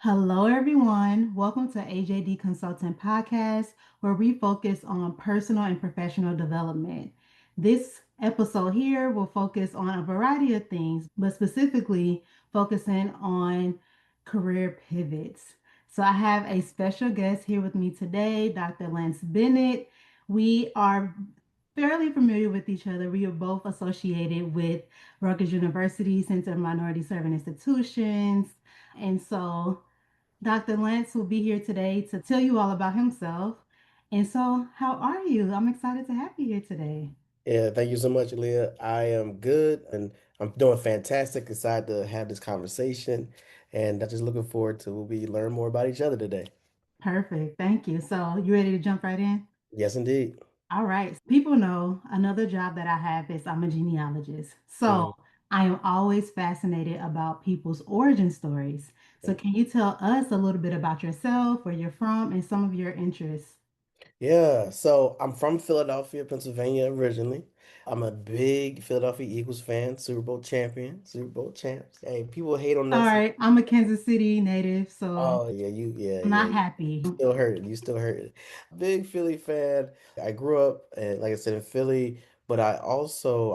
Hello, everyone. Welcome to AJD Consulting Podcast, where we focus on personal and professional development. This episode here will focus on a variety of things, but specifically focusing on career pivots. So, I have a special guest here with me today, Dr. Lance Bennett. We are fairly familiar with each other. We are both associated with Rutgers University Center of Minority Serving Institutions. And so Dr. Lance will be here today to tell you all about himself. And so, how are you? I'm excited to have you here today. Yeah, thank you so much, Aaliyah. I am good and I'm doing fantastic. Excited to have this conversation, and I'm just looking forward to we learn more about each other today. Perfect. Thank you. So, you ready to jump right in? Yes, indeed. All right. People know another job that I have is I'm a genealogist. So, Mhm. I am always fascinated about people's origin stories. So, can you tell us a little bit about yourself, where you're from, and some of your interests? Yeah, so I'm from Philadelphia, Pennsylvania originally. I'm a big Philadelphia Eagles fan, Super Bowl champion, Super Bowl champs. Hey, people hate on All us. right. I'm a Kansas City native, so Oh yeah, I'm not you happy. still hurt it. You still hurt it. Big Philly fan. I grew up, like I said, in Philly, but I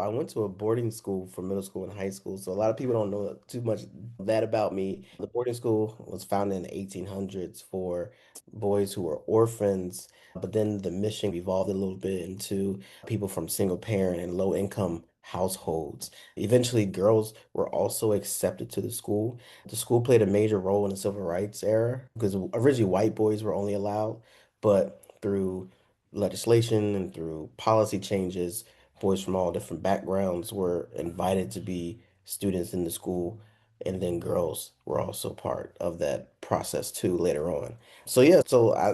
went to a boarding school for middle school and high school. So a lot of people don't know too much that about me. The boarding school was founded in the 1800s for boys who were orphans, but then the mission evolved a little bit into people from single parent and low income households. Eventually, girls were also accepted to the school. The school played a major role in the civil rights era because originally white boys were only allowed, but through legislation and through policy changes, boys from all different backgrounds were invited to be students in the school, and then girls were also part of that process too later on. So yeah,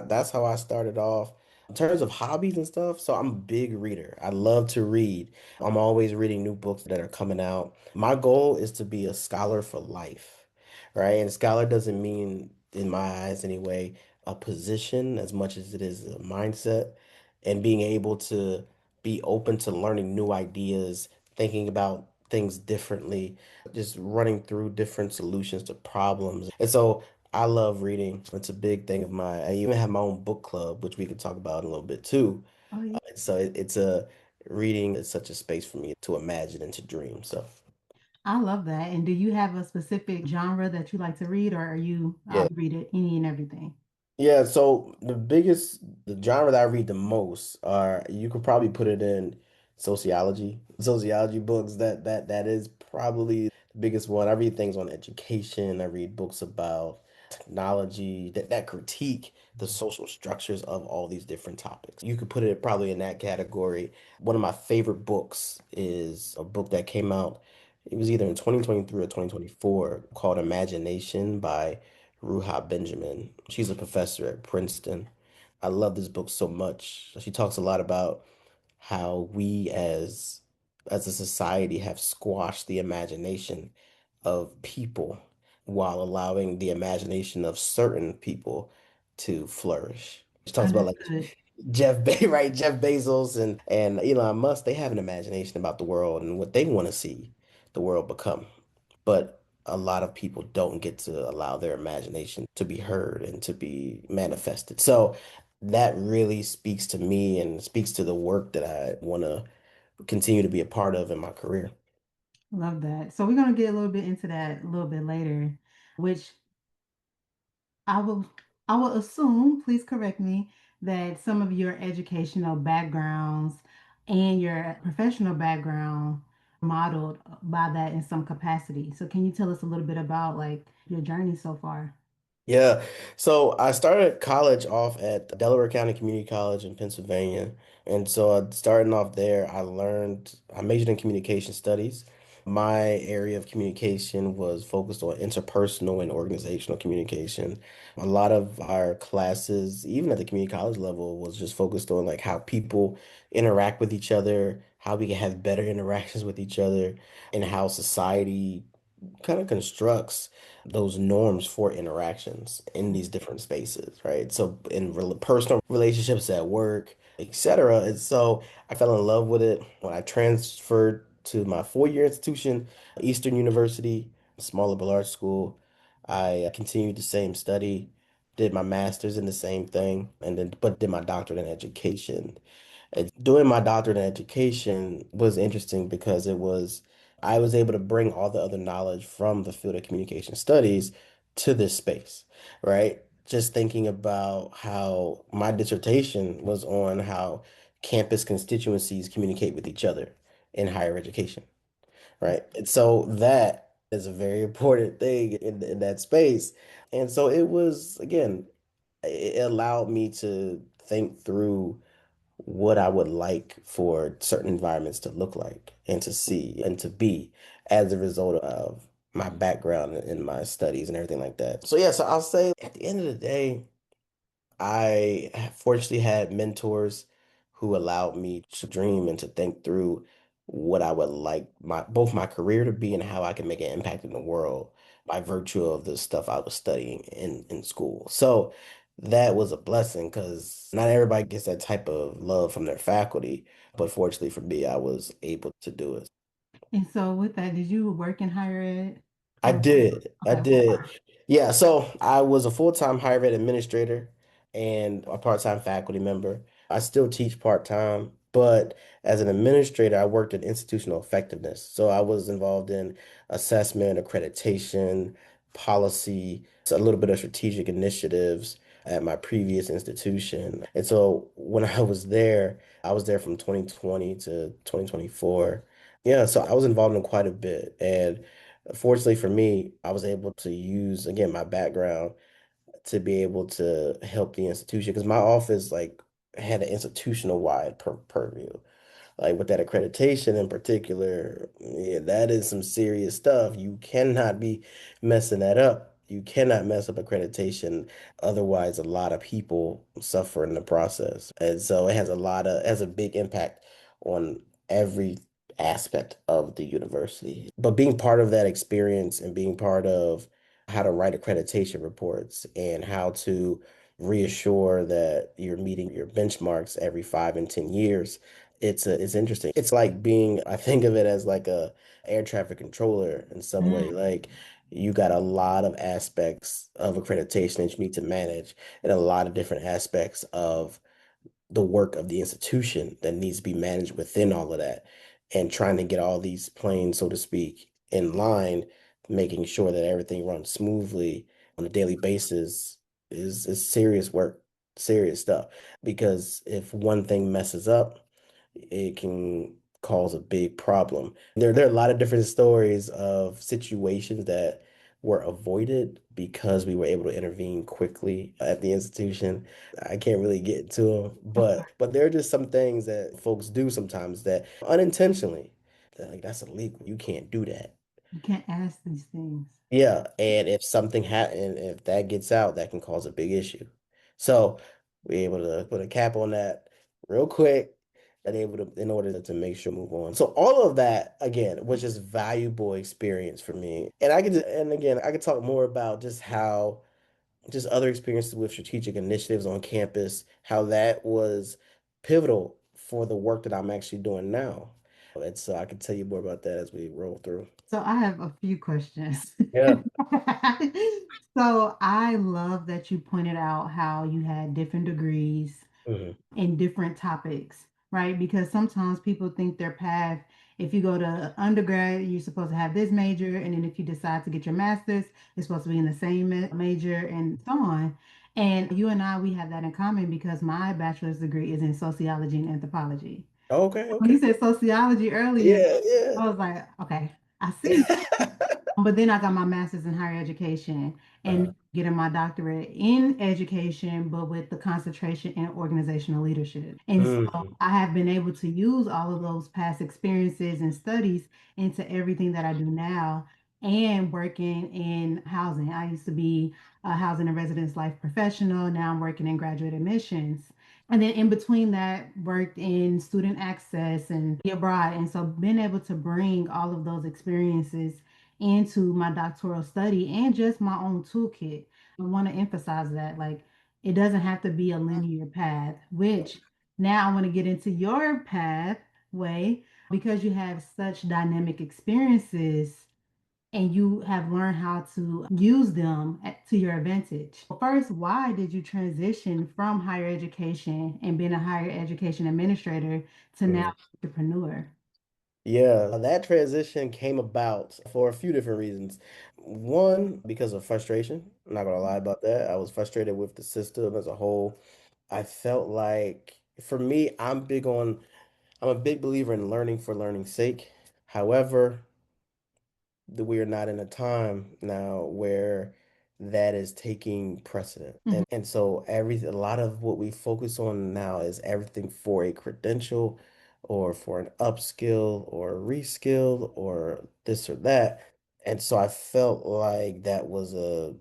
that's how I started off. In terms of hobbies and stuff, so I'm a big reader. I love to read. I'm always reading new books that are coming out. My goal is to be a scholar for life, right? And scholar doesn't mean, in my eyes anyway, a position as much as it is a mindset and being able to be open to learning new ideas, thinking about things differently, just running through different solutions to problems. And so I love reading. It's a big thing of mine. I even have my own book club, which we could talk about in a little bit too. Oh, yeah. It's a reading is such a space for me to imagine and to dream. So I love that. And do you have a specific genre that you like to read, or are you yeah. read it any and everything? Yeah, so the genre that I read the most are, you could probably put it in sociology. Sociology books, that is probably the biggest one. I read things on education. I read books about technology that critique the social structures of all these different topics. You could put it probably in that category. One of my favorite books is a book that came out, it was either in 2023 or 2024, called Imagination by Ruha Benjamin. She's a professor at Princeton. I love this book so much. She talks a lot about how we as a society have squashed the imagination of people while allowing the imagination of certain people to flourish. She talks about like Understood. Right? Jeff Bezos and Elon Musk, they have an imagination about the world and what they want to see the world become. But a lot of people don't get to allow their imagination to be heard and to be manifested. So that really speaks to me and speaks to the work that I want to continue to be a part of in my career. Love that. So we're going to get a little bit into that a little bit later, which I will I will assume, please correct me, that some of your educational backgrounds and your professional background modeled by that in some capacity. So can you tell us a little bit about like your journey so far? Yeah. So I started college off at Delaware County Community College in Pennsylvania. And so starting off there, I majored in communication studies. My area of communication was focused on interpersonal and organizational communication. A lot of our classes, even at the community college level, was just focused on like how people interact with each other, how we can have better interactions with each other, and how society kind of constructs those norms for interactions in these different spaces, right? So in personal relationships at work, etc. And so I fell in love with it when I transferred to my four-year institution, Eastern University, small liberal arts school. I continued the same study, did my master's in the same thing, and then but did my doctorate in education. And doing my doctorate in education was interesting because I was able to bring all the other knowledge from the field of communication studies to this space, right? Just thinking about how my dissertation was on how campus constituencies communicate with each other in higher education, right? And so that is a very important thing in that space. And so it was, again, it allowed me to think through what I would like for certain environments to look like and to see and to be as a result of my background and my studies and everything like that. So yeah, so I'll say at the end of the day, I fortunately had mentors who allowed me to dream and to think through what I would like my both my career to be and how I can make an impact in the world by virtue of the stuff I was studying in school. So that was a blessing because not everybody gets that type of love from their faculty, but fortunately for me, I was able to do it. And so with that, did you work in higher ed? I Or did. I okay, did. Yeah, so I was a full-time higher ed administrator and a part-time faculty member. I still teach part-time, but as an administrator, I worked in institutional effectiveness. So I was involved in assessment, accreditation, policy, so a little bit of strategic initiatives at my previous institution. And so when I was there from 2020 to 2024. Yeah, so I was involved in quite a bit. And fortunately for me, I was able to use, again, my background to be able to help the institution because my office like had an institutional wide purview. Like with that accreditation in particular, yeah, that is some serious stuff. You cannot be messing that up. You cannot mess up accreditation. Otherwise, a lot of people suffer in the process. And so it has a big impact on every aspect of the university. But being part of that experience and being part of how to write accreditation reports and how to reassure that you're meeting your benchmarks every 5 and 10 years, it's interesting. It's like being, I think of it as like a air traffic controller in some way. mm, Like you got a lot of aspects of accreditation that you need to manage and a lot of different aspects of the work of the institution that needs to be managed within all of that and trying to get all these planes, so to speak, in line, making sure that everything runs smoothly on a daily basis is serious work, serious stuff. Because if one thing messes up, it can cause a big problem. There are a lot of different stories of situations that were avoided because we were able to intervene quickly at the institution. I can't really get into them, but there are just some things that folks do sometimes that unintentionally, like that's illegal. You can't do that. you can't ask these things. Yeah, and if something happen, if that gets out, that can cause a big issue. So we're able to put a cap on that real quick and able to in order to make sure move on. So all of that again was just valuable experience for me. And again I could talk more about just how just other experiences with strategic initiatives on campus, how that was pivotal for the work that I'm actually doing now. And so I can tell you more about that as we roll through. So I have a few questions. Yeah. So I love that you pointed out how you had different degrees Mhm. in different topics, right? Because sometimes people think their path, if you go to undergrad, you're supposed to have this major, and then if you decide to get your master's, it's supposed to be in the same major, and so on. And you and I, we have that in common because my bachelor's degree is in sociology and anthropology. Okay, When you okay. said sociology earlier, Yeah, yeah. I was like, okay, I see. But then I got my master's in higher education and Uh, getting my doctorate in education, but with the concentration in organizational leadership. And so mm, I have been able to use all of those past experiences and studies into everything that I do now and working in housing. I used to be a housing and residence life professional. Now I'm working in graduate admissions. And then in between that, worked in student access and be abroad. And so being able to bring all of those experiences into my doctoral study and just my own toolkit. I want to emphasize that like it doesn't have to be a linear path, which now I want to get into your pathway because you have such dynamic experiences and you have learned how to use them to your advantage. First, why did you transition from higher education and being a higher education administrator to now Mhm. entrepreneur? Yeah, that transition came about for a few different reasons. One, because of frustration. I'm not gonna lie about that. I was frustrated with the system as a whole. I felt like, for me, I'm a big believer in learning for learning's sake. However, that we are not in a time now where that is taking precedent. Mhm. And so a lot of what we focus on now is everything for a credential or for an upskill or a reskill or this or that. And so I felt like that was a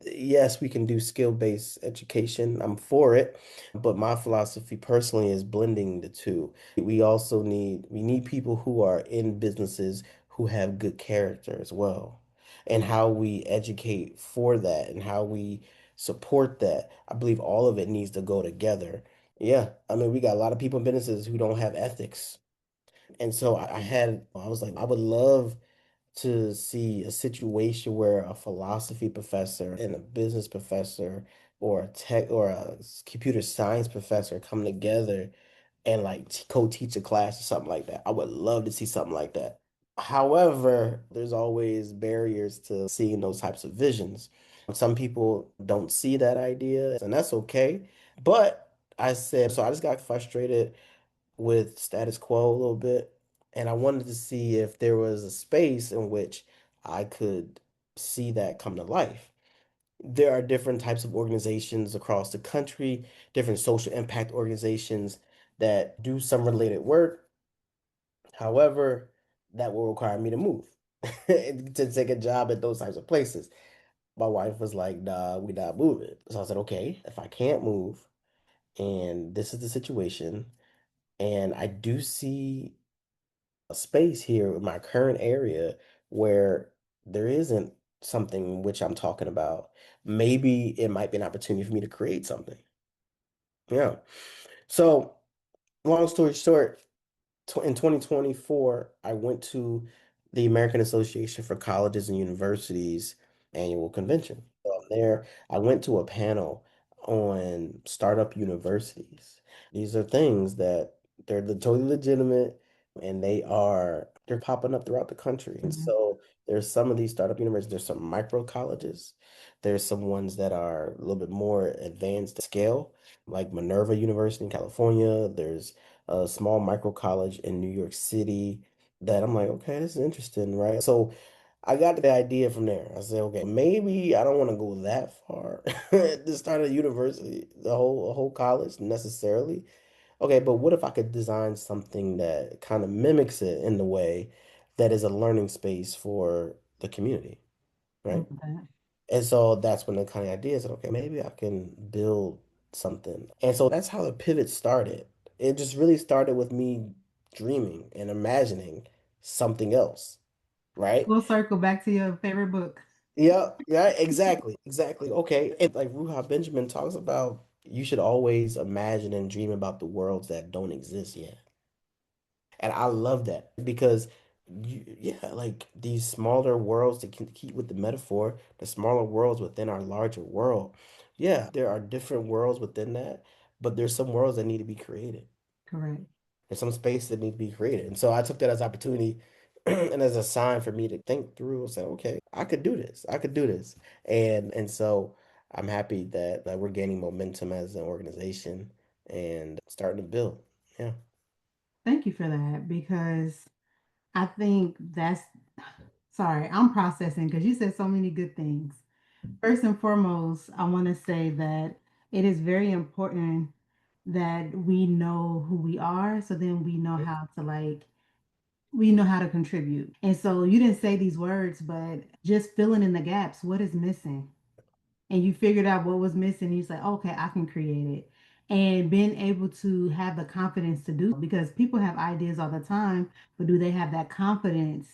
yes, we can do skill-based education. I'm for it, but my philosophy personally is blending the two. We need people who are in businesses who have good character as well. And how we educate for that and how we support that. I believe all of it needs to go together. Yeah, I mean, we got a lot of people in businesses who don't have ethics. And so I was like, I would love to see a situation where a philosophy professor and a business professor or a tech or a computer science professor come together and like co-teach a class or something like that. I would love to see something like that. However, there's always barriers to seeing those types of visions. Some people don't see that idea, and that's okay. But I just got frustrated with status quo a little bit, and I wanted to see if there was a space in which I could see that come to life. There are different types of organizations across the country, different social impact organizations that do some related work. However, that will require me to move to take a job at those types of places. My wife was like, nah, we not moving. So I said, okay, if I can't move and this is the situation, and I do see a space here in my current area where there isn't something which I'm talking about. Maybe it might be an opportunity for me to create something. Yeah. So, long story short, in 2024, I went to the American Association for Colleges and Universities annual convention. So there, I went to a panel on startup universities. These are things that totally legitimate and they're popping up throughout the country. And Mhm. so there's some of these startup universities, there's some micro colleges, there's some ones that are a little bit more advanced scale, like Minerva University in California. There's a small micro college in New York City that I'm like, okay, this is interesting, right? So I got the idea from there. I said, okay, maybe I don't want to go that far to start a university, a whole college necessarily. Okay, but what if I could design something that kind of mimics it in the way that is a learning space for the community, I love right? that. And so that's when the kind of idea said, okay, maybe I can build something. And so that's how the pivot started. It just really started with me dreaming and imagining something else, right? We'll circle back to your favorite book. Yeah, yeah, exactly, exactly. Okay. And like Ruha Benjamin talks about, you should always imagine and dream about the worlds that don't exist yet. And I love that because yeah, like these smaller worlds to keep with the metaphor, the smaller worlds within our larger world. Yeah, there are different worlds within that, but there's some worlds that need to be created. Correct. There's some space that need to be created. And so I took that as opportunity and as a sign for me to think through and say, okay, I could do this. I could do this. And so I'm happy that we're gaining momentum as an organization and starting to build. Yeah. Thank you for that because I think that's, sorry, I'm processing because you said so many good things. First and foremost, I want to say that it is very important that we know who we are so then we know how to we know how to contribute. And so you didn't say these words, but just filling in the gaps, what is missing? And you figured out what was missing. You say, okay, I can create it. And being able to have the confidence to do because people have ideas all the time, but do they have that confidence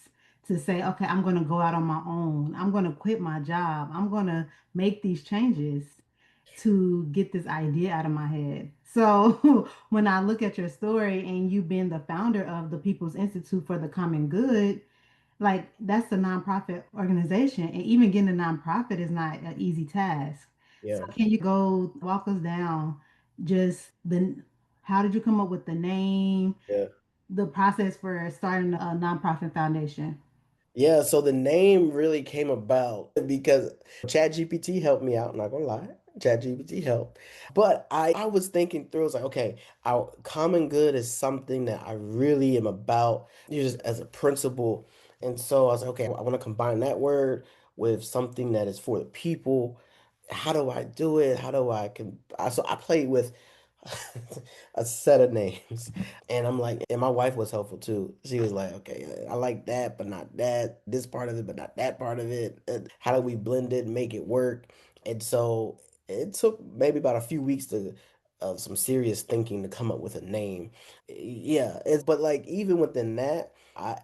to say, okay, I'm going to go out on my own. I'm going to quit my job. I'm going to make these changes to get this idea out of my head. So when I look at your story and you being the founder of the People's Institute for the Common Good, Like that's a nonprofit organization, and even getting a nonprofit is not an easy task. So Yeah. can you go walk us down just the how did you come up with the name, Yeah. the process for starting a nonprofit foundation? Yeah, so the name really came about because ChatGPT helped me out, not gonna lie. ChatGPT helped. But I was thinking through, I was like, okay, our common good is something that I really am about, just as a principle. And so I was like, okay, I want to combine that word with something that is for the people. How do I do it? How do I can so I played with a set of names. And I'm like, and my wife was helpful too. She was like, okay, I like that, but not that, this part of it, but not that part of it. And how do we blend it and make it work? And so it took maybe about a few weeks to of some serious thinking to come up with a name. Yeah, it's but like even within that,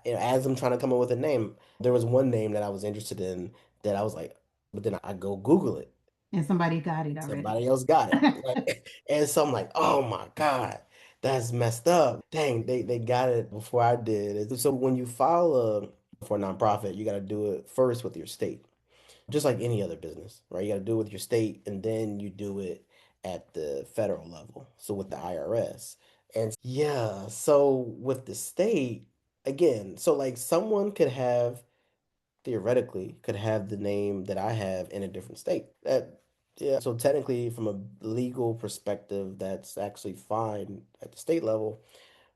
as I'm trying to come up with a name, there was one name that I was interested in that I was like, but then I go Google it. And somebody got it already. Somebody else got it. Like, and so I'm like, oh my God, that's messed up. Dang, they got it before I did. And so when you file for a nonprofit, you got to do it first with your state, just like any other business, right? You got to do it with your state, and then you do it at the federal level. So with the IRS. And yeah, so with the state, again, so like someone could have theoretically could have the name that I have in a different state. That yeah, so technically from a legal perspective, that's actually fine at the state level.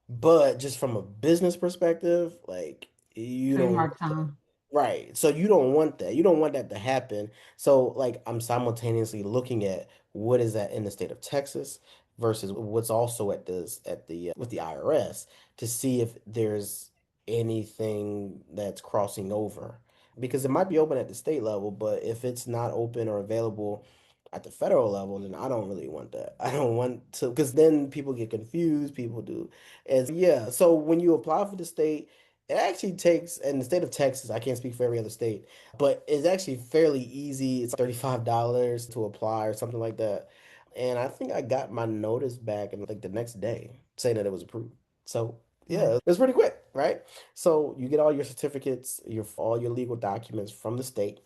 But just from a business perspective, like you don't want Trademark time. right. So you don't want that. You don't want that to happen. So like I'm simultaneously looking at what is that in the state of Texas versus what's also at this at the with the IRS to see if there's anything that's crossing over. Because it might be open at the state level, but if it's not open or available at the federal level, then I don't really want that. I don't want to, because then people get confused, people do. And yeah, so when you apply for the state, it actually takes, in the state of Texas, I can't speak for every other state, but it's actually fairly easy. It's $35 to apply or something like that. And I think I got my notice back in like the next day saying that it was approved. So Right. yeah, it's pretty quick, right? So you get all your certificates, your all your legal documents from the state.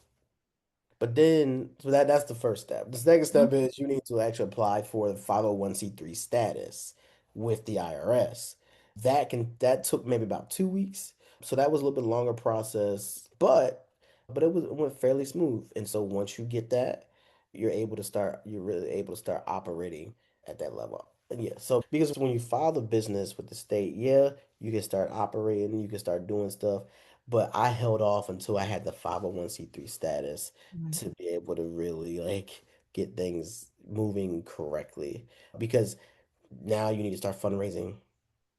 But then, so that's the first step. The second step is you need to actually apply for the 501(c)(3) status with the IRS. That took maybe about 2 weeks. So that was a little bit longer process, but it went fairly smooth. And so once you get that, you're really able to start operating at that level. And yeah, so because when you file the business with the state, yeah, you can start operating, you can start doing stuff. But I held off until I had the 501(c)(3) status Right. to be able to really like get things moving correctly. Because now you need to start fundraising.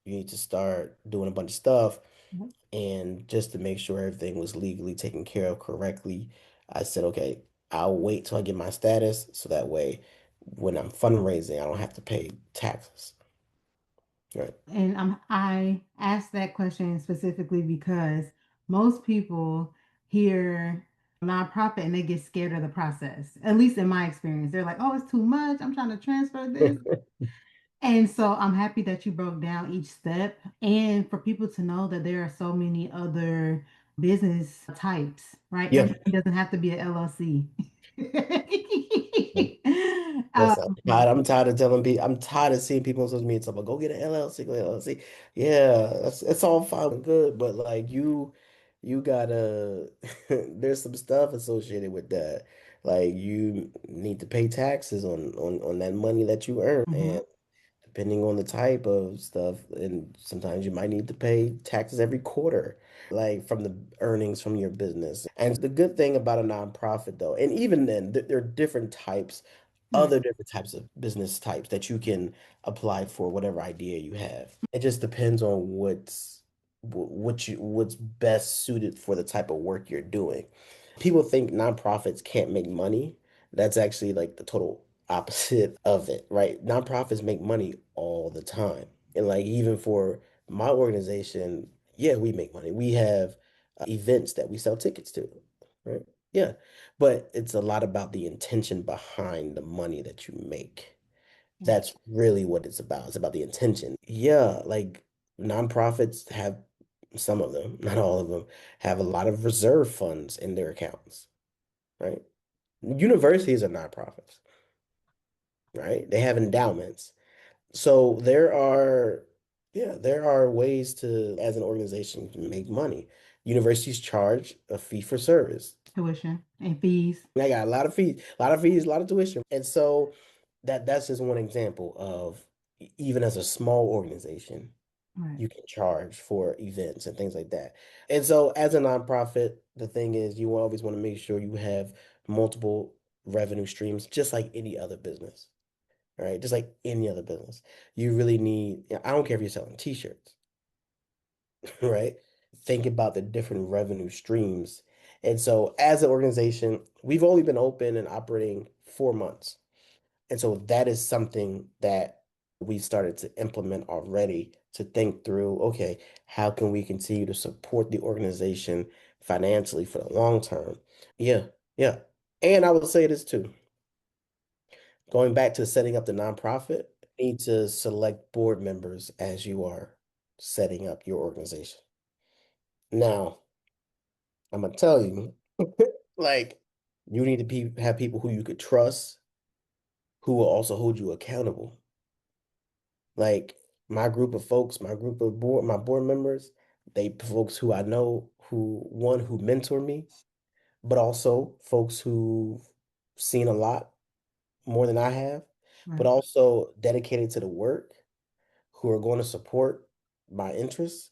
You need to start doing a bunch of stuff. Right. And just to make sure everything was legally taken care of correctly, I said, okay, I'll wait till I get my status so that way when I'm fundraising, I don't have to pay taxes. Right. And I asked that question specifically because most people hear nonprofit and they get scared of the process. At least in my experience, they're like, "Oh, it's too much. I'm trying to transfer this." And so I'm happy that you broke down each step and for people to know that there are so many other business types, right? Yeah. Everything doesn't have to be an LLC. Listen, I'm tired of telling people, I'm tired of seeing people on social media talking about go get an LLC, go get an LLC. Yeah, it's all fine and good, but like you gotta there's some stuff associated with that. Like you need to pay taxes on that money that you earn. Mhm. And depending on the type of stuff, and sometimes you might need to pay taxes every quarter, like from the earnings from your business. And the good thing about a nonprofit, though, and even then, there are different types, Right. other different types of business types that you can apply for whatever idea you have. It just depends on what's best suited for the type of work you're doing. People think nonprofits can't make money. That's actually like the total opposite of it, right? Nonprofits make money all the time. And like even for my organization, yeah, we make money. We have events that we sell tickets to, right? Yeah. But it's a lot about the intention behind the money that you make. Right. That's really what it's about. It's about the intention. Yeah, like nonprofits have Some of them, not all of them, have a lot of reserve funds in their accounts, right? Universities are nonprofits, right? They have endowments. So there are ways to, as an organization, to make money. Universities charge a fee for service. Tuition and fees. I got a lot of fees, a lot of fees, a lot of tuition. And so that's just one example of even as a small organization, Right. you can charge for events and things like that. And so as a nonprofit, the thing is you always want to make sure you have multiple revenue streams, just like any other business, right? Just like any other business. You really need, I don't care if you're selling t-shirts, right? Think about the different revenue streams. And so as an organization, we've only been open and operating 4 months. And so that is something that we started to implement already to think through, okay, how can we continue to support the organization financially for the long term? Yeah, yeah. And I will say this too, going back to setting up the nonprofit, you need to select board members as you are setting up your organization. Now, I'm gonna tell you, like, you need to have people who you could trust, who will also hold you accountable. Like my group of folks, my board members, they folks who I know who mentor me, but also folks who've seen a lot more than I have, but Right. also dedicated to the work, who are going to support my interests,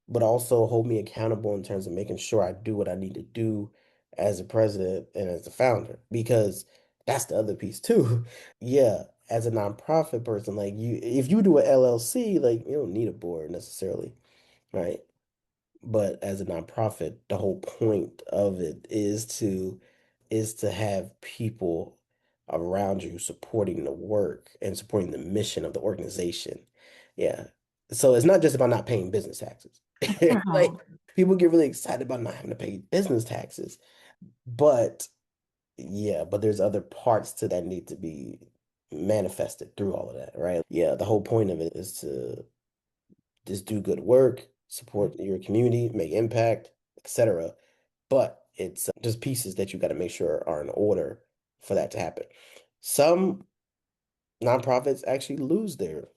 but also hold me accountable in terms of making sure I do what I need to do as a president and as the founder, because that's the other piece too. Yeah, as a nonprofit person, like if you do an LLC, like you don't need a board necessarily, right? But as a nonprofit, the whole point of it is to have people around you supporting the work and supporting the mission of the organization. Yeah. So it's not just about not paying business taxes. Like No, people get really excited about not having to pay business taxes. But yeah, but there's other parts to that need to be manifested through all of that, right? Yeah, the whole point of it is to just do good work, support your community, make impact, etc. But it's just pieces that you got to make sure are in order for that to happen. Some nonprofits actually lose they're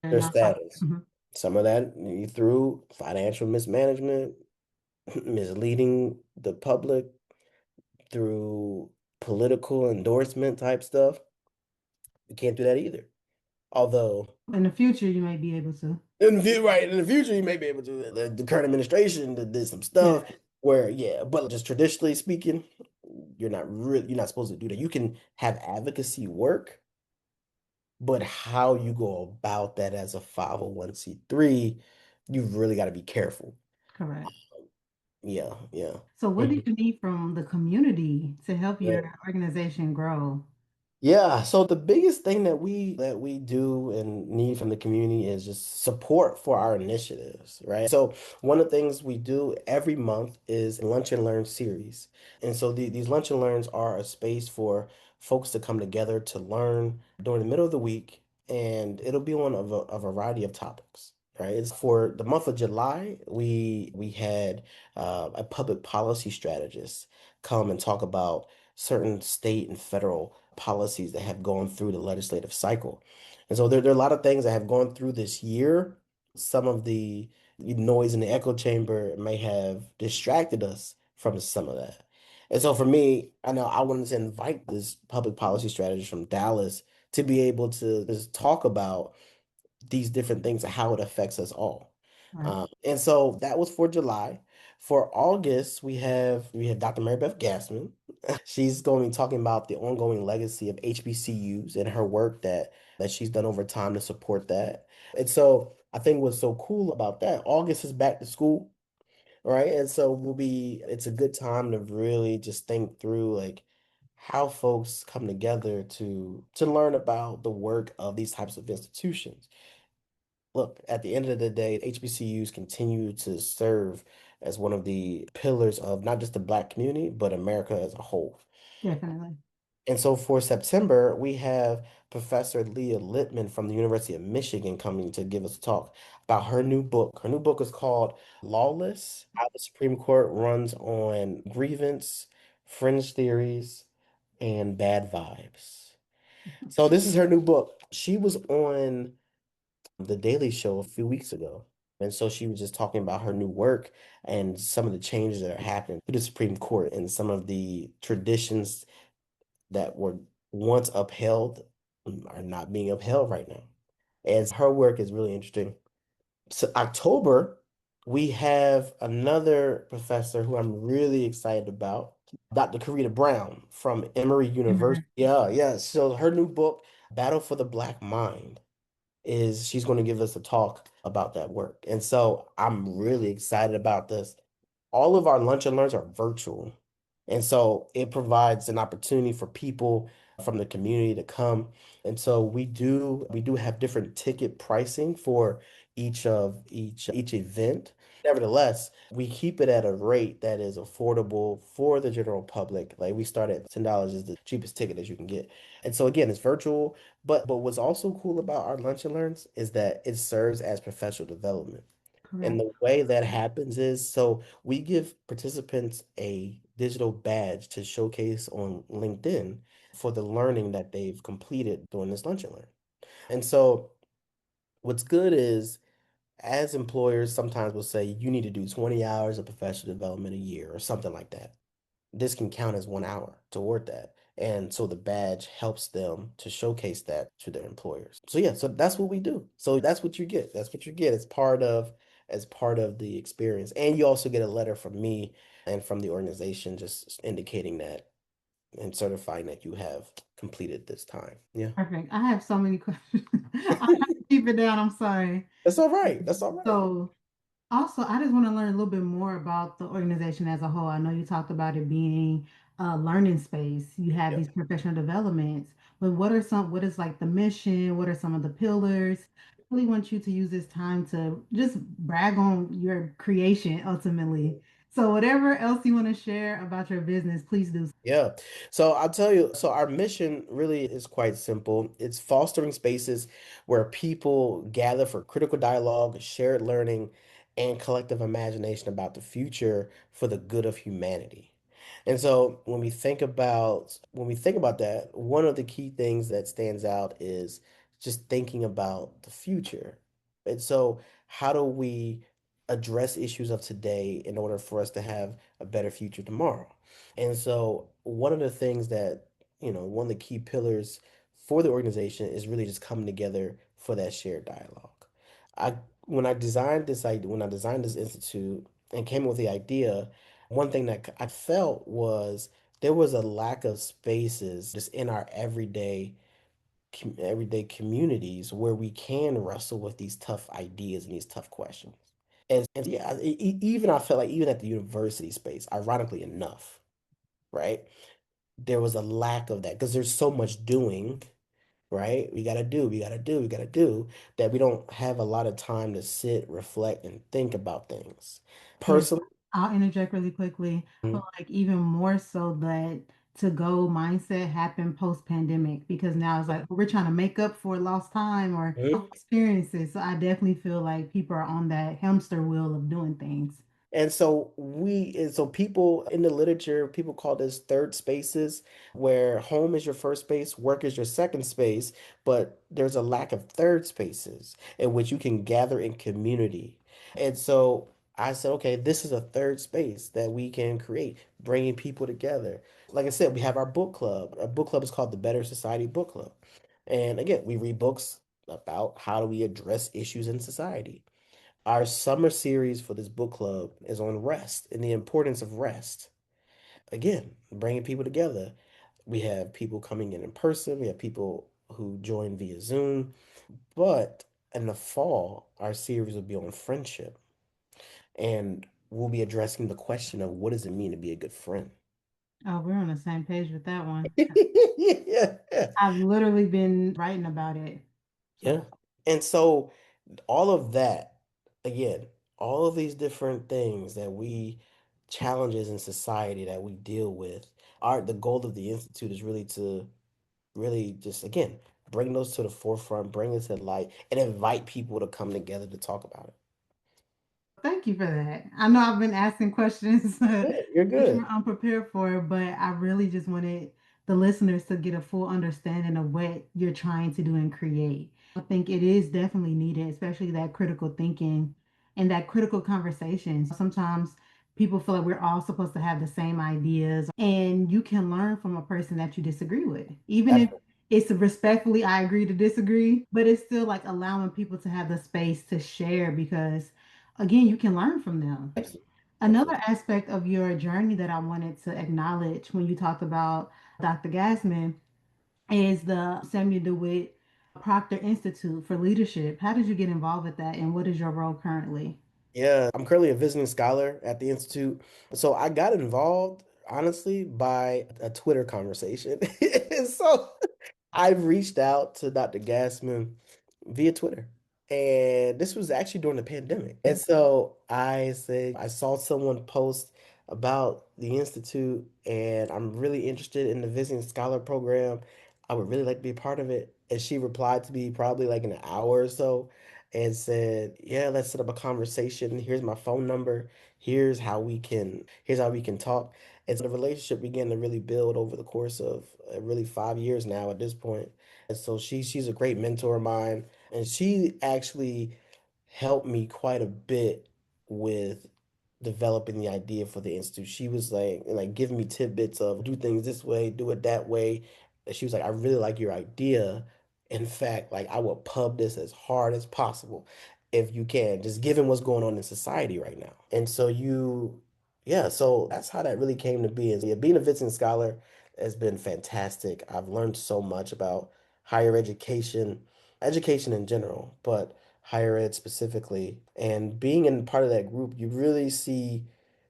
their not profit. status. Mhm. Some of that through financial mismanagement, misleading the public, through political endorsement type stuff. You can't do that either. Although In the future, you may be able to. in the future, you may be able to. The current administration did some Yeah, stuff where, yeah, but just traditionally speaking, you're not supposed to do that. You can have advocacy work, but how you go about that as a 501(c)(3), you've really got to be careful. correct. Yeah, yeah. So, what do Mhm. you need from the community to help your Right. organization grow? Yeah, so the biggest thing that we do and need from the community is just support for our initiatives, right? So one of the things we do every month is Lunch and Learn series. And so these Lunch and Learns are a space for folks to come together to learn during the middle of the week, and it'll be on a variety of topics. Right. It's for the month of July, we had a public policy strategist come and talk about certain state and federal policies that have gone through the legislative cycle. And so there are a lot of things that have gone through this year. Some of the noise in the echo chamber may have distracted us from some of that. And so for me, I know I wanted to invite this public policy strategist from Dallas to be able to just talk about these different things and how it affects us all. Right. And so that was for July. For August, we have Dr. Mary Beth Gassman. She's going to be talking about the ongoing legacy of HBCUs and her work that she's done over time to support that. And so I think what's so cool about that, August is back to school, right? And so it's a good time to really just think through like how folks come together to learn about the work of these types of institutions. Look, at the end of the day, HBCUs continue to serve as one of the pillars of not just the Black community, but America as a whole. Definitely. And so for September, we have Professor Leah Littman from the University of Michigan coming to give us a talk about her new book. Her new book is called Lawless: How the Supreme Court Runs on Grievance, Fringe Theories, and Bad Vibes. So this is her new book. She was on The Daily Show a few weeks ago. And so she was just talking about her new work and some of the changes that are happening to the Supreme Court and some of the traditions that were once upheld are not being upheld right now. And her work is really interesting. So October, we have another professor who I'm really excited about, Dr. Karita Brown from Emory University. Yeah, yeah. So her new book, Battle for the Black Mind, is she's going to give us a talk about that work. And so I'm really excited about this. All of our lunch and learns are virtual. And so it provides an opportunity for people from the community to come. And so we do have different ticket pricing for each event. Nevertheless, we keep it at a rate that is affordable for the general public. Like we start at $10 is the cheapest ticket that you can get. And so again, it's virtual, but what's also cool about our lunch and learns is that it serves as professional development. And Correct. the way that happens is so we give participants a digital badge to showcase on LinkedIn for the learning that they've completed during this lunch and learn. And so what's good is as employers sometimes will say you need to do 20 hours of professional development a year or something like that. This can count as 1 hour toward that. And so the badge helps them to showcase that to their employers. So yeah, so that's what we do. So that's what you get. That's what you get as part of the experience. And you also get a letter from me and from the organization just indicating that and certifying that you have completed this time. Yeah. Perfect. I have so many questions. I have to keep it down. I'm sorry. That's all right. That's all right. So, also, I just want to learn a little bit more about the organization as a whole. I know you talked about it being a learning space. You have Yeah. these professional developments, but what is like the mission? What are some of the pillars? I really want you to use this time to just brag on your creation ultimately. So, whatever else you want to share about your business, please do. Yeah. So I'll tell you, so our mission really is quite simple. It's fostering spaces where people gather for critical dialogue, shared learning, and collective imagination about the future for the good of humanity. And so when we think about that, one of the key things that stands out is just thinking about the future. And so how do we address issues of today in order for us to have a better future tomorrow? And so one of the things that, one of the key pillars for the organization is really just coming together for that shared dialogue. I when I designed this institute and came up with the idea, one thing that I felt was there was a lack of spaces just in our everyday communities where we can wrestle with these tough ideas and these tough questions. And yeah, even I felt like even at the university space, ironically enough, right? There was a lack of that because there's so much doing, right? We gotta do that we don't have a lot of time to sit, reflect, and think about things. Yes, Personally, I'll interject really quickly. I feel like even more so that to go mindset happened post pandemic because now it's like we're trying to make up for lost time or mhm. experiences. So I definitely feel like people are on that hamster wheel of doing things. And so people in the literature, people call this third spaces, where home is your first space, work is your second space, but there's a lack of third spaces in which you can gather in community. And so I said, okay, this is a third space that we can create, bringing people together. Like I said, we have our book club. Our book club is called the Better Society Book Club. And again, we read books about how do we address issues in society. Our summer series for this book club is on rest and the importance of rest. Again, bringing people together. We have people coming in person, we have people who join via Zoom, but in the fall, our series will be on friendship, and we'll be addressing the question of what does it mean to be a good friend? Oh, we're on the same page with that one. Yeah. I've literally been writing about it. Yeah. And so all of that, again, all of these different things that we challenges in society that we deal with. The goal of the institute is really to really just again bring those to the forefront, bring it to light, and invite people to come together to talk about it. Thank you for that. I know I've been asking questions Yeah, you're that good. you're unprepared for, but I really just wanted the listeners to get a full understanding of what you're trying to do and create. I think it is definitely needed, especially that critical thinking and that critical conversation. Sometimes people feel like we're all supposed to have the same ideas, and you can learn from a person that you disagree with, even if Absolutely, it's respectfully, I agree to disagree, but it's still like allowing people to have the space to share because again, you can learn from them. absolutely, Another absolutely. aspect of your journey that I wanted to acknowledge when you talked about Dr. Gassman is the Samuel DeWitt Proctor Institute for Leadership. How did you get involved with that, and what is your role currently? Yeah, I'm currently a visiting scholar at the institute. So I got involved honestly by a Twitter conversation. So I've reached out to Dr. Gassman via Twitter. And this was actually during the pandemic. And so I said, I saw someone post about the Institute, and I'm really interested in the Visiting Scholar program. I would really like to be a part of it. And she replied to me probably like in an hour or so and said, yeah, let's set up a conversation. Here's my phone number. Here's how we can talk. And so the relationship began to really build over the course of really 5 years now at this point. And so she's a great mentor of mine, and she actually helped me quite a bit with developing the idea for the institute. She was like giving me tidbits of do things this way, do it that way. And she was like, I really like your idea. In fact, like I will pub this as hard as possible if you can, just given what's going on in society right now. And so yeah, so that's how that really came to be. Is yeah, being a visiting scholar has been fantastic. I've learned so much about higher education, education in general, but higher ed specifically. And being in part of that group, you really see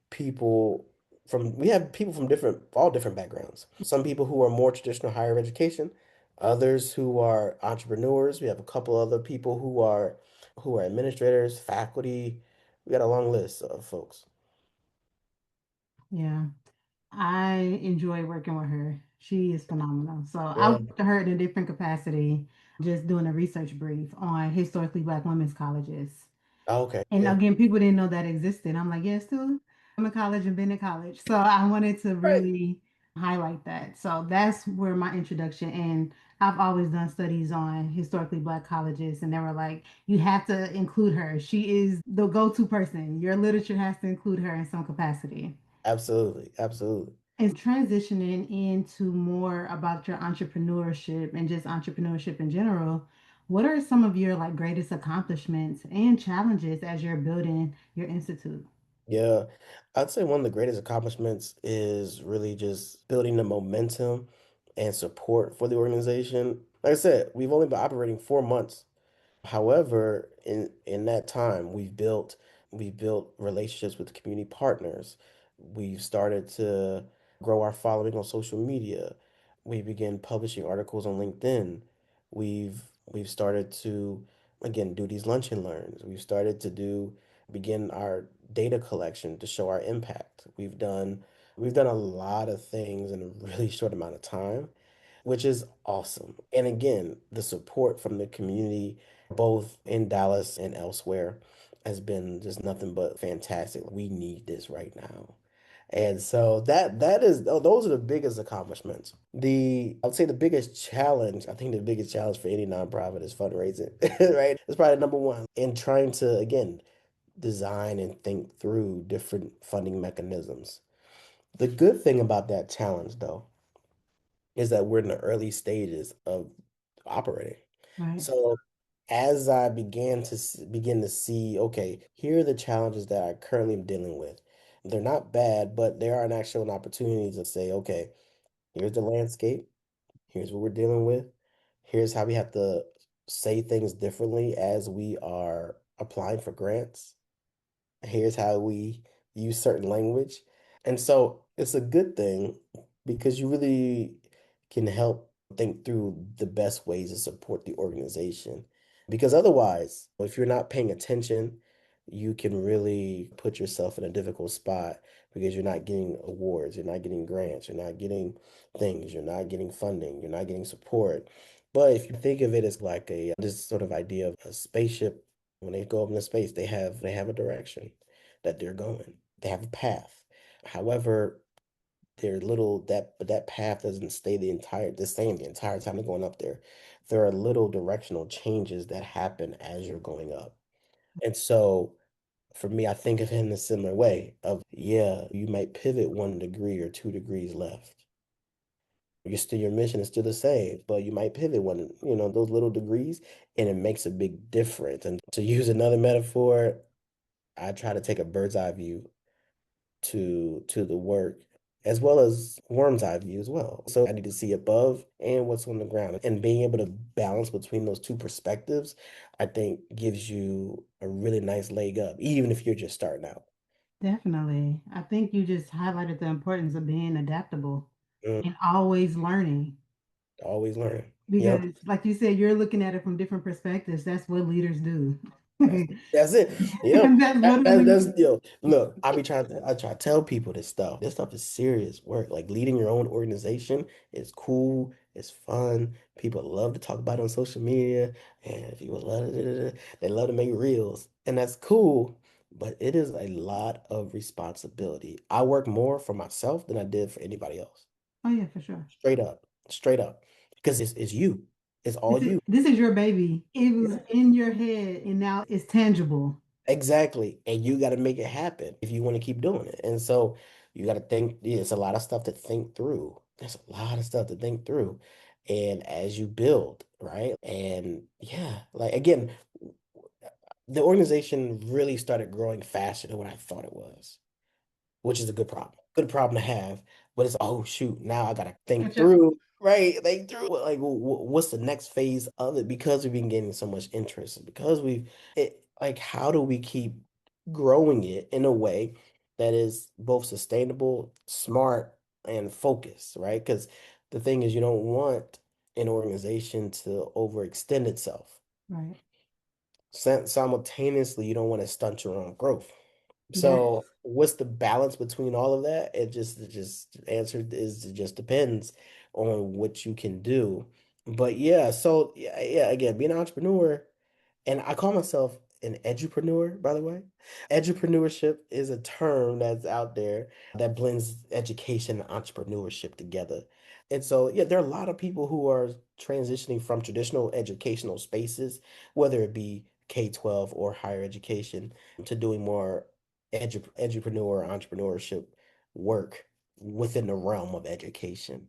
people we have people from all different backgrounds. Some people who are more traditional higher education, others who are entrepreneurs. We have a couple other people who are administrators, faculty. We got a long list of folks. Yeah, I enjoy working with her. She is phenomenal. So I Yeah. worked with her in a different capacity, just doing a research brief on historically Black women's colleges. Okay. And Yeah. again, people didn't know that existed. I'm like, yes, too. I'm in college and Bennett College. So I wanted to Right. really highlight that. So that's where my introduction, and I've always done studies on historically Black colleges, and they were like, you have to include her. She is the go-to person. Your literature has to include her in some capacity. Absolutely. Absolutely. And transitioning into more about your entrepreneurship and just entrepreneurship in general, what are some of your like greatest accomplishments and challenges as you're building your institute? Yeah, I'd say one of the greatest accomplishments is really just building the momentum and support for the organization. Like I said, we've only been operating 4 months. However, in that time, we've built relationships with community partners. We've started to grow our following on social media. We began publishing articles on LinkedIn. We've started to again do these lunch and learns. We've started to begin our data collection to show our impact. We've done a lot of things in a really short amount of time, which is awesome. And again, the support from the community, both in Dallas and elsewhere, has been just nothing but fantastic. We need this right now. And so those are the biggest accomplishments. I would say the biggest challenge, I think the biggest challenge for any nonprofit is fundraising, right? It's probably number one. And trying to, again, design and think through different funding mechanisms. The good thing about that challenge, though, is that we're in the early stages of operating. Right. So as I begin to see, okay, here are the challenges that I currently am dealing with. They're not bad, but there are an actual opportunity to say, okay, here's the landscape, here's what we're dealing with, here's how we have to say things differently as we are applying for grants. Here's how we use certain language. And so it's a good thing because you really can help think through the best ways to support the organization. Because otherwise, if you're not paying attention, you can really put yourself in a difficult spot because you're not getting awards, you're not getting grants, you're not getting things, you're not getting funding, you're not getting support. But if you think of it as like a this sort of idea of a spaceship, when they go up into space, they have a direction that they're going. They have a path. However, they're little that but that path doesn't stay the same the entire time they're going up there. There are little directional changes that happen as you're going up. And so for me, I think of it in a similar way of, yeah, you might pivot 1 degree or 2 degrees left. Your mission is still the same, but you might pivot those little degrees, and it makes a big difference. And to use another metaphor, I try to take a bird's eye view to the work as well as worm's eye view as well. So I need to see above and what's on the ground. And being able to balance between those two perspectives, I think gives you a really nice leg up, even if you're just starting out. Definitely. I think you just highlighted the importance of being adaptable Mm, and always learning. always learn. Yep. Because, like you said, you're looking at it from different perspectives. That's what leaders do. That's it. Yep. And that's That's literally, look, I try to tell people this stuff. This stuff is serious work. Like leading your own organization is cool, it's fun. People love to talk about it on social media, and people they love to make reels. And that's cool, but it is a lot of responsibility. I work more for myself than I did for anybody else. oh yeah, for sure. Straight up. Straight up. Because it's you. It's all This is you. this is your baby. It was in your head and now it's tangible. Exactly. And you got to make it happen if you want to keep doing it. And so you got to think, yeah, it's a lot of stuff to think through. There's a lot of stuff to think through. And as you build, right? And yeah, like again, the organization really started growing faster than what I thought it was, which is a good problem. Good problem to have. But it's, oh shoot, now I gotta think Catch up. through, right? Think through like what's the next phase of it because we've been getting so much interest because like how do we keep growing it in a way that is both sustainable, smart, and focused, right? Because the thing is you don't want an organization to overextend itself. Right. Simultaneously, you don't want to stunt your own growth. Yes. So what's the balance between all of that? It just answer is it just depends on what you can do. But yeah, so yeah, again, being an entrepreneur, and I call myself an edupreneur, by the way. Edupreneurship is a term that's out there that blends education and entrepreneurship together. And so, yeah, there are a lot of people who are transitioning from traditional educational spaces, whether it be K-12 or higher education, to doing more edupreneur entrepreneurship work within the realm of education.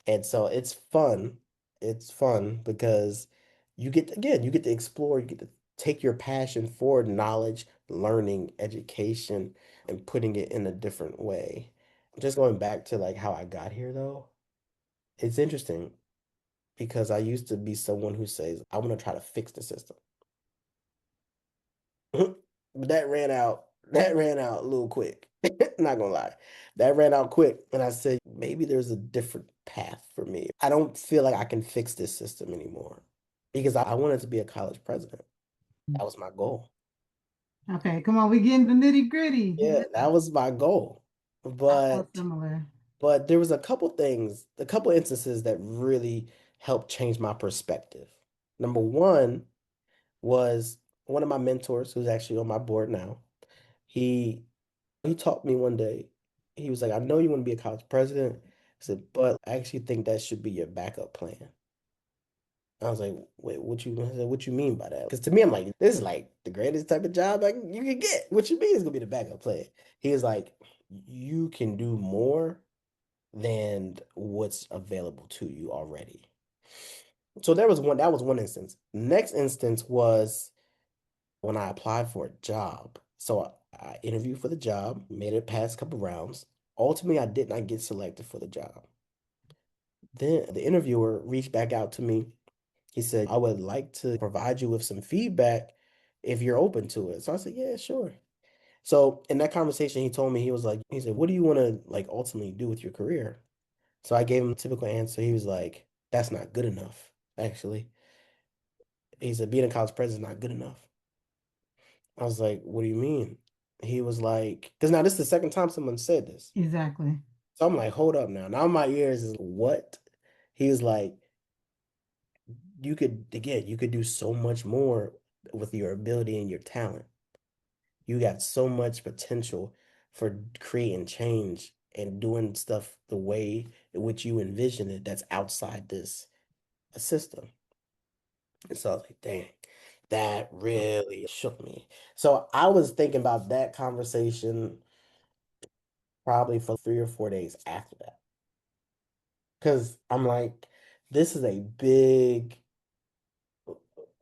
And so it's fun. It's fun because you get to explore, you get to take your passion for knowledge, learning, education, and putting it in a different way. Just going back to like how I got here though, it's interesting because I used to be someone who says, I want to try to fix the system. But that ran out a little quick. Not gonna lie. That ran out quick. And I said, maybe there's a different path for me. I don't feel like I can fix this system anymore because I wanted to be a college president. That was my goal. Okay, come on, we getting the nitty gritty. Yeah, that was my goal. I feel But similar. there was a couple things, a couple instances that really helped change my perspective. Number one was one of my mentors who's actually on my board now. He He taught me one day, he was like, I know you want to be a college president. I said, but I actually think that should be your backup plan. I was like, wait, I said, what you mean by that? Because to me, I'm like, this is like the greatest type of job you can get. What you mean is gonna be the backup plan? He was like, you can do more than what's available to you already. So that was one instance. Next instance was when I applied for a job. So I interviewed for the job, made it past a couple rounds. Ultimately, I did not get selected for the job. Then the interviewer reached back out to me. He said, I would like to provide you with some feedback if you're open to it. So I said, yeah, sure. So in that conversation, he told me, he said, what do you want to like ultimately do with your career? So I gave him a typical answer. He was like, that's not good enough, actually. He said, being a college president is not good enough. I was like, what do you mean? He was like, because now this is the second time someone said this. Exactly. So I'm like, hold up now. Now my ears is what? He was like, you could, again, you could do so much more with your ability and your talent. You got so much potential for creating change and doing stuff the way in which you envision it that's outside this system. And so I was like, dang, that really shook me. So I was thinking about that conversation probably for 3 or 4 days after that. Because I'm like, this is a big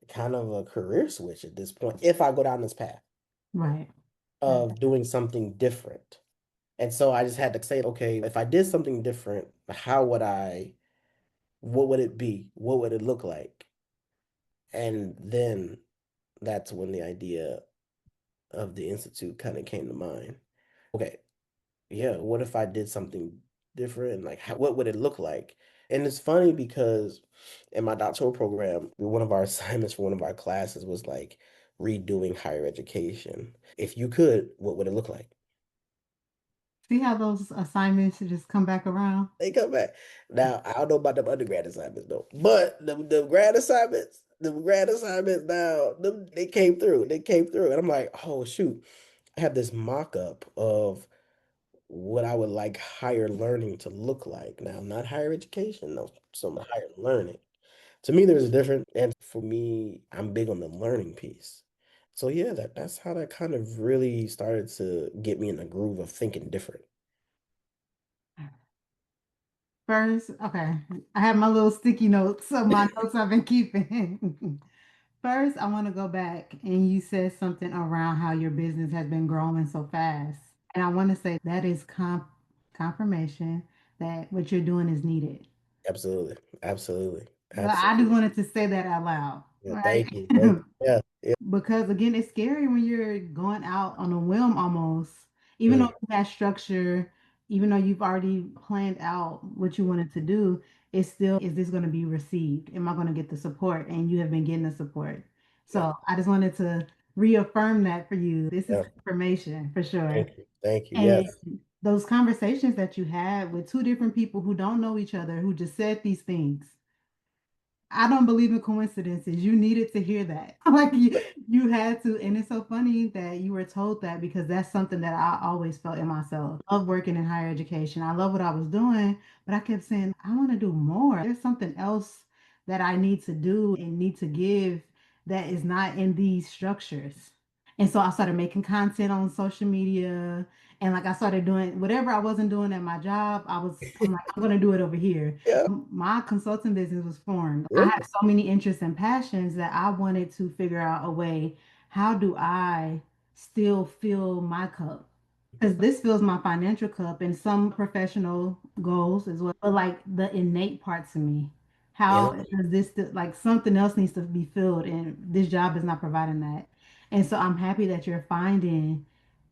kind of a career switch at this point, if I go down this path Right. Right. of doing something different. And so I just had to say, okay, if I did something different, what would it be? What would it look like? And then that's when the idea of the institute kind of came to mind. Okay, yeah, what if I did something different? Like, what would it look like? And it's funny because in my doctoral program, one of our assignments for one of our classes was like redoing higher education. If you could, what would it look like? See how those assignments just come back around? They come back. Now, I don't know about them undergrad assignments though, but the grad assignments now, they came through. They came through. And I'm like, oh shoot, I have this mock-up of what I would like higher learning to look like. Now, not higher education, no, some higher learning. To me, there's a difference. And for me, I'm big on the learning piece. So yeah, that's how that kind of really started to get me in the groove of thinking different. First, okay, I have my little sticky notes of my notes I've been keeping. First, I want to go back and you said something around how your business has been growing so fast. And I want to say that is confirmation that what you're doing is needed. Absolutely. Absolutely. So I just Absolutely. wanted to say that out loud, Yeah, right? thank you. Thank you. Yeah. Yeah. Because again, it's scary when you're going out on a whim almost, even though Mm, you have structure, even though you've already planned out what you wanted to do, it's still, is this going to be received? Am I going to get the support? And you have been getting the support. yeah. So I just wanted to reaffirm that for you. This is Yeah. confirmation for sure. Thank you. Thank you. And Yes. those conversations that you had with two different people who don't know each other, who just said these things, I don't believe in coincidences. You needed to hear that. Like you had to. And it's so funny that you were told that because that's something that I always felt in myself. I love working in higher education. I love what I was doing, but I kept saying, I want to do more. There's something else that I need to do and need to give that is not in these structures. And so I started making content on social media. And like I started doing whatever I wasn't doing at my job, I'm like, I'm gonna do it over here. Yeah. My consulting business was formed. I Yeah. have so many interests and passions that I wanted to figure out a way, how do I still fill my cup? Because this fills my financial cup and some professional goals as well. But like the innate parts of me, how Yeah. does this, like something else needs to be filled and this job is not providing that. And so I'm happy that you're finding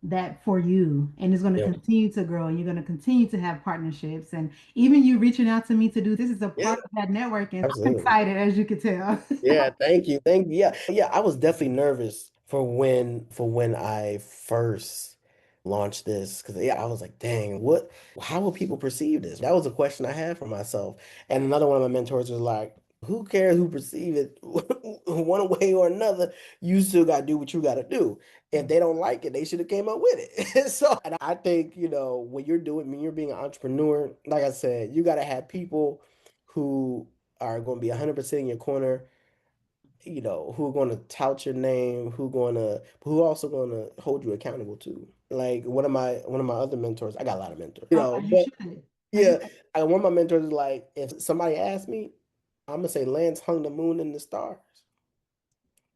that for you and it's going to Yeah. continue to grow and you're going to continue to have partnerships and even you reaching out to me to do this is a Yeah. part of that networking. I'm Absolutely. excited as you could tell. Yeah, thank you. Thank you. Yeah. Yeah, I was definitely nervous for when I first launched this because yeah, I was like, dang, how will people perceive this? That was a question I had for myself. And another one of my mentors was like, who cares who perceive it one way or another? You still gotta do what you gotta do. If they don't like it, they should have came up with it. So and I think, when you're being an entrepreneur, like I said, you gotta have people who are going to be 100% in your corner, who are going to tout your name, who also going to hold you accountable too. Like one of my other mentors, I got a lot of mentors, As you but should. As you yeah, one of my mentors is like, if somebody asks me, I'm gonna say Lance hung the moon and the stars.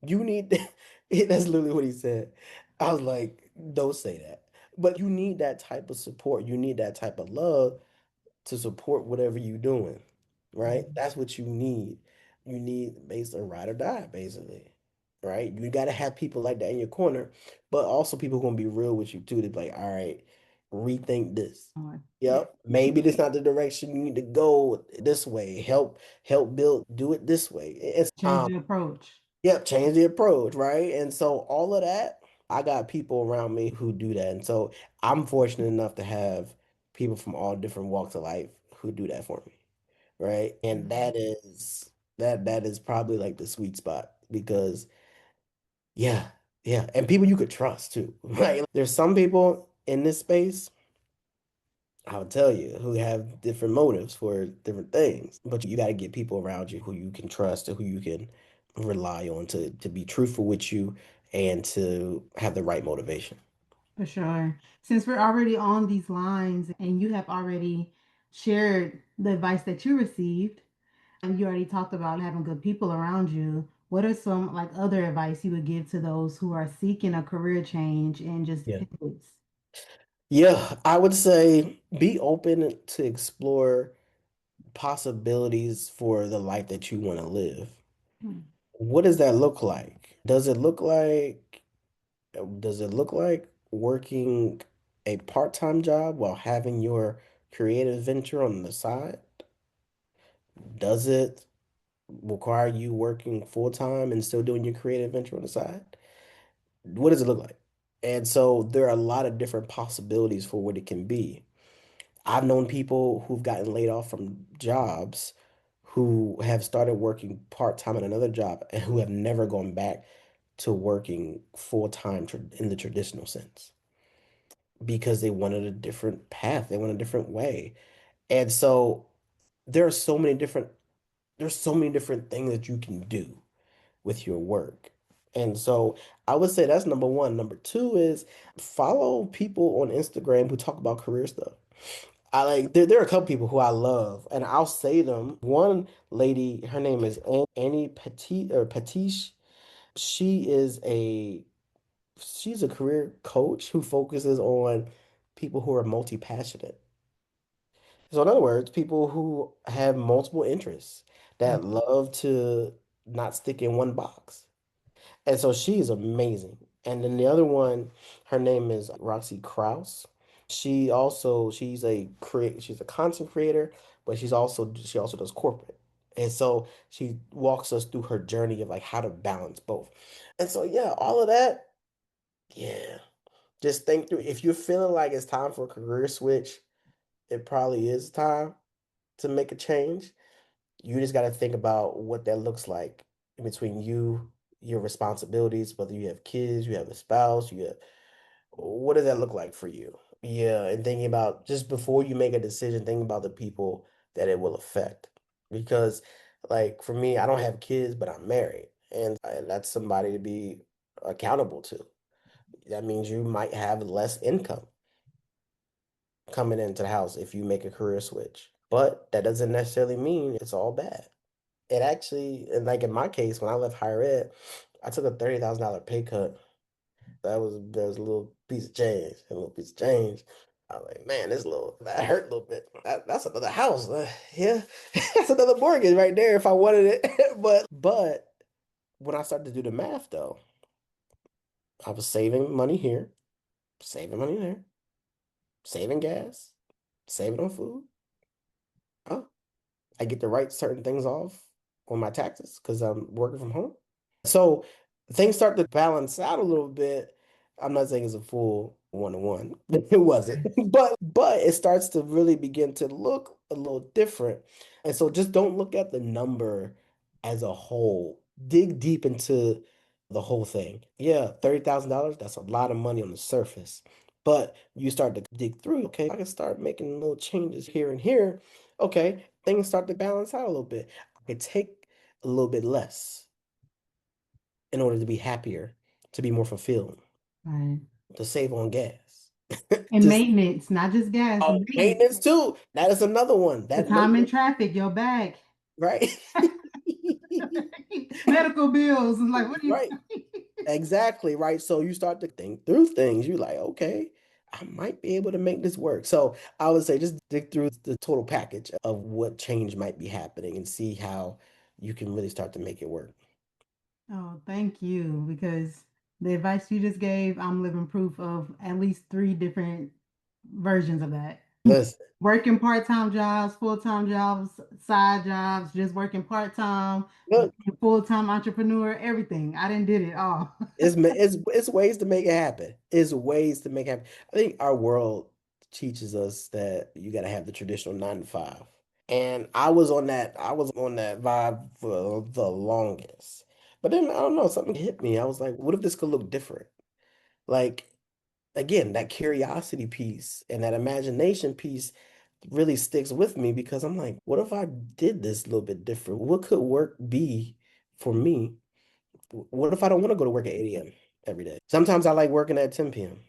You need that. That's literally what he said. I was like, don't say that. But you need that type of support. You need that type of love to support whatever you're doing, right? should. That's what you need. You need basically a ride or die, basically, right? You got to have people like that in your corner, but also people going to be real with you too. To be like, all right, rethink this. Yeah. Yep, maybe this not the direction you need to go this way. Help build, do it this way. Change the approach. Yep, change the approach, right? And so all of that. I got people around me who do that. And so I'm fortunate enough to have people from all different walks of life who do that for me. Right. And that is probably like the sweet spot because yeah, yeah. And people you could trust too. Right. There's some people in this space, I'll tell you, who have different motives for different things. But you got to get people around you who you can trust and who you can rely on to be truthful with you and to have the right motivation. For sure. Since we're already on these lines and you have already shared the advice that you received, and you already talked about having good people around you, what are some like other advice you would give to those who are seeking a career change and just Yeah. pivots? Yeah, I would say be open to explore possibilities for the life that you want to live. Hmm. What does that look like? Does it look like working a part-time job while having your creative venture on the side? Does it require you working full-time and still doing your creative venture on the side? What does it look like? And so there are a lot of different possibilities for what it can be. I've known people who've gotten laid off from jobs who have started working part-time at another job and who have never gone back to working full-time in the traditional sense because they wanted a different path, they want a different way. And so there are so many different there's so many different things that you can do with your work. And so I would say that's number one. Number two is follow people on Instagram who talk about career stuff. I like there are a couple people who I love, and I'll say them. One lady, her name is Annie Petit or Patiche. She is she's a career coach who focuses on people who are multi-passionate. So in other words, people who have multiple interests that love to not stick in one box. And so she is amazing. And then the other one, her name is Roxy Kraus. She's a content creator, but she also does corporate. And so she walks us through her journey of like how to balance both. And so yeah, all of that, yeah. Just think through if you're feeling like it's time for a career switch, it probably is time to make a change. You just got to think about what that looks like in between you, your responsibilities, whether you have kids, you have a spouse, what does that look like for you? Yeah, and thinking about just before you make a decision, thinking about the people that it will affect. Because, like, for me, I don't have kids, but I'm married, and that's somebody to be accountable to. That means you might have less income coming into the house if you make a career switch. But that doesn't necessarily mean it's all bad. It actually, and like in my case, when I left higher ed, I took a $30,000 pay cut. That was a little piece of change, a little piece of change. I was like, man, that hurt a little bit. That's another house. Yeah, that's another mortgage right there if I wanted it. But when I started to do the math though, I was saving money here, saving money there, saving gas, saving on food. Oh, I get to write certain things off on my taxes because I'm working from home. So things start to balance out a little bit. I'm not saying it's a full one-to-one. It wasn't. But it starts to really begin to look a little different. And so just don't look at the number as a whole. Dig deep into the whole thing. Yeah, $30,000, that's a lot of money on the surface. But you start to dig through, okay, I can start making little changes here and here. Okay, things start to balance out a little bit. I could take a little bit less in order to be happier, to be more fulfilled, Right. to save on gas. And Just maintenance, not just gas, the maintenance, maintenance too. That is another one. the That time in maintenance, traffic, your back, right? medical bills. And like, what do you? Right. Exactly, right. So you start to think through things. You're like, okay, I might be able to make this work. So I would say just dig through the total package of what change might be happening and see how you can really start to make it work. Oh, thank you. Because the advice you just gave, I'm living proof of at least three different versions of that. Listen, Working part-time jobs, full-time jobs, side jobs, just working part-time, Look, full-time entrepreneur, everything. I didn't did it all. it's ways to make it happen. It's ways to make it happen. I think our world teaches us that you got to have the traditional 9 to 5. And I was on that vibe for the longest. But then I don't know, something hit me. I was like, what if this could look different? Like, again, that curiosity piece and that imagination piece really sticks with me because I'm like, what if I did this a little bit different? What could work be for me? What if I don't want to go to work at 8 a.m. every day? Sometimes I like working at 10 p.m.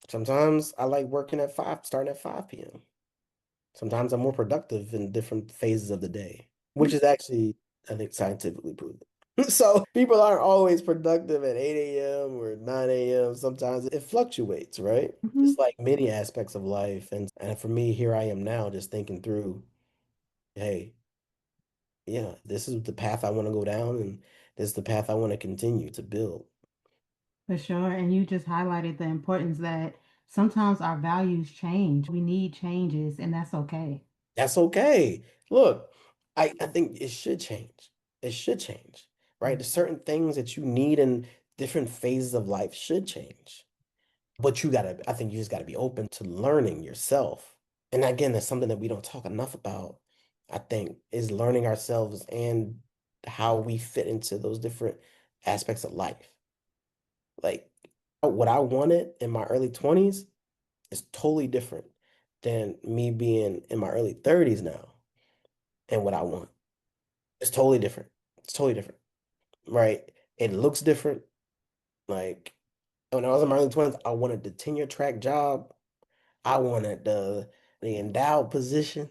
Sometimes I like working at 5, starting at 5 p.m. Sometimes I'm more productive in different phases of the day, which is actually, I think, scientifically proven. So people aren't always productive at 8 a.m. or 9 a.m. Sometimes it fluctuates, right? Mhm. Just like many aspects of life. And for me, here I am now just thinking through, hey, yeah, this is the path I want to go down, and this is the path I want to continue to build. For sure. And you just highlighted the importance that sometimes our values change. We need changes, and that's okay. That's okay. Look, I think it should change. It should change, right? Mm. There's certain things that you need in different phases of life should change. But I think you just gotta be open to learning yourself. And again, that's something that we don't talk enough about, I think, is learning ourselves and how we fit into those different aspects of life. Like what I wanted in my early 20s is totally different than me being in my early 30s now and what I want. It's totally different. It's totally different, right? It looks different. Like when I was in my early 20s, I wanted the tenure track job. I wanted the endowed position.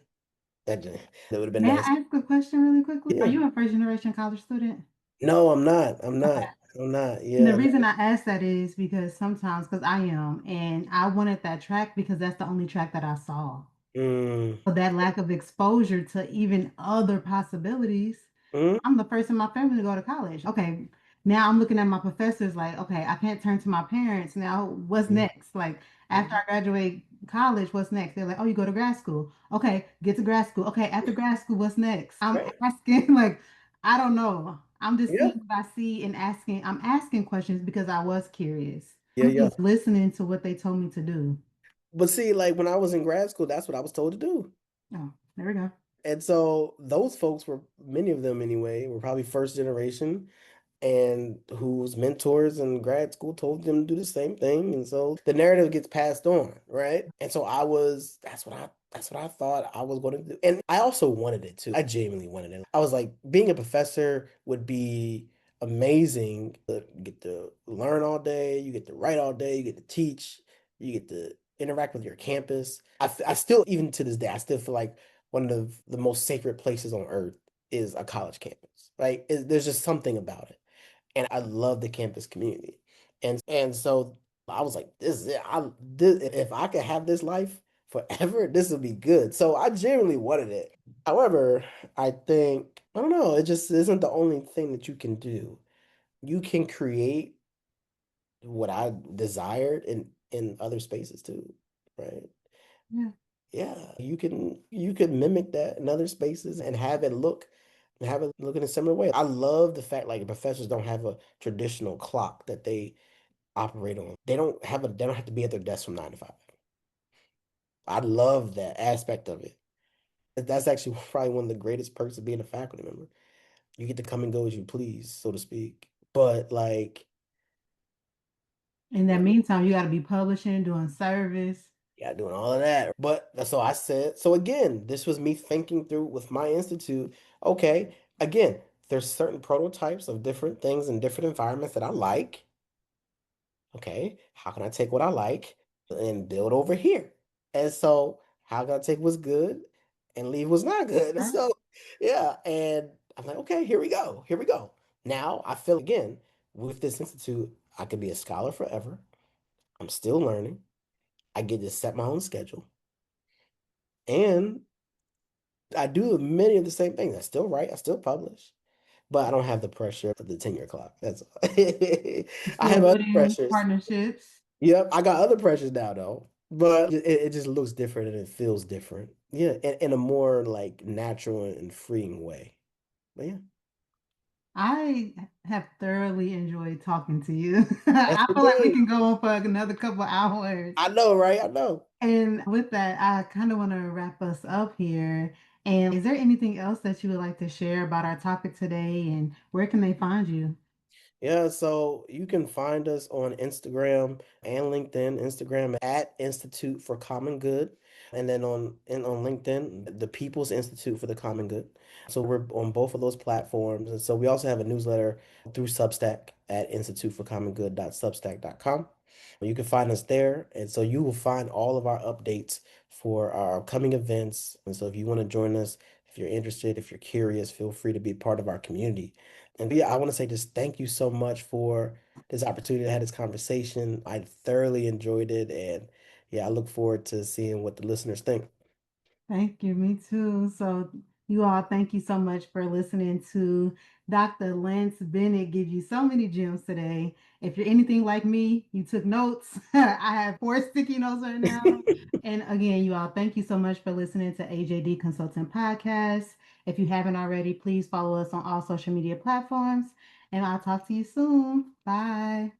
That would have been May I nice. ask a question really quickly? Are Yeah. you a first generation college student? No, I'm not. I'm Okay. not. I'm not. And the Yeah. reason I ask that is because sometimes, because I am, and I wanted that track because that's the only track that I saw. Mm, So that lack of exposure to even other possibilities. mm, I'm the first in my family to go to college. Okay, now I'm looking at my professors like, okay, I can't turn to my parents. Now, what's mm, next? Like, after mm. I graduate college, what's next? They're like, oh, you go to grad school. Okay, get to grad school. Okay, after grad school, what's next? I'm Right. asking, like, I don't know. I'm just Yeah. seeing what I see and asking. I'm asking questions because I was curious. Yeah. I'm Yeah. just listening to what they told me to do. But see, like when I was in grad school, that's what I was told to do. Oh, there we go. And so those folks were, many of them anyway, were probably first generation and whose mentors in grad school told them to do the same thing. And so the narrative gets passed on, right? And so that's what I thought I was going to do. And I also wanted it too. I genuinely wanted it. I was like, being a professor would be amazing. You get to learn all day, you get to write all day, you get to teach, you get to interact with your campus. I still, even to this day, I still feel like one of the most sacred places on earth is a college campus. Like there's just something about it, and I love the campus community. And so I was like, this is it. If I could have this life forever, this would be good. So I genuinely wanted it. However, I think, I don't know, it just isn't the only thing that you can do. You can create what I desired in other spaces too, right? Yeah. Yeah, you can mimic that in other spaces and have it look in a similar way. I love the fact like professors don't have a traditional clock that they operate on. They don't have to be at their desk from 9 to 5. I love that aspect of it. That's actually probably one of the greatest perks of being a faculty member. You get to come and go as you please, so to speak. But like, In that yeah, meantime, you got to be publishing, doing service. yeah, doing all of that. But so I said, so again, this was me thinking through with my institute. Okay, again, there's certain prototypes of different things in different environments that I like. Okay, how can I take what I like and build over here? And so, how can I take what's good and leave what's not good? And Right? so, yeah, and I'm like, okay, here we go. Here we go. Now I feel again with this institute, I could be a scholar forever. I'm still learning. I get to set my own schedule. And I do many of the same things. I still write, I still publish, but I don't have the pressure of the tenure clock. That's all. You I still have other building pressures. partnerships. Yep, I got other pressures now though, but it just looks different and it feels different. Yeah, in a more like natural and freeing way. But yeah, I have thoroughly enjoyed talking to you. yes, I feel like we indeed. can go on for another couple hours. I know, right? I know. And with that, I kind of want to wrap us up here. And is there anything else that you would like to share about our topic today and where can they find you? Yeah, so you can find us on Instagram and LinkedIn. Instagram at Institute for Common Good, and then on LinkedIn, the People's Institute for the Common Good. So we're on both of those platforms. And so we also have a newsletter through Substack at instituteforcommongood.substack.com. You can find us there. And so you will find all of our updates for our upcoming events. And so if you want to join us, if you're interested, if you're curious, feel free to be part of our community. And yeah, I want to say just thank you so much for this opportunity to have this conversation. I thoroughly enjoyed it. And yeah, I look forward to seeing what the listeners think. Thank you, me too. So, you all, thank you so much for listening to Dr. Lance Bennett give you so many gems today. If you're anything like me, you took notes. I have four sticky notes right now. And again, you all, thank you so much for listening to AJD Consulting Podcast. If you haven't already, please follow us on all social media platforms. And I'll talk to you soon. Bye.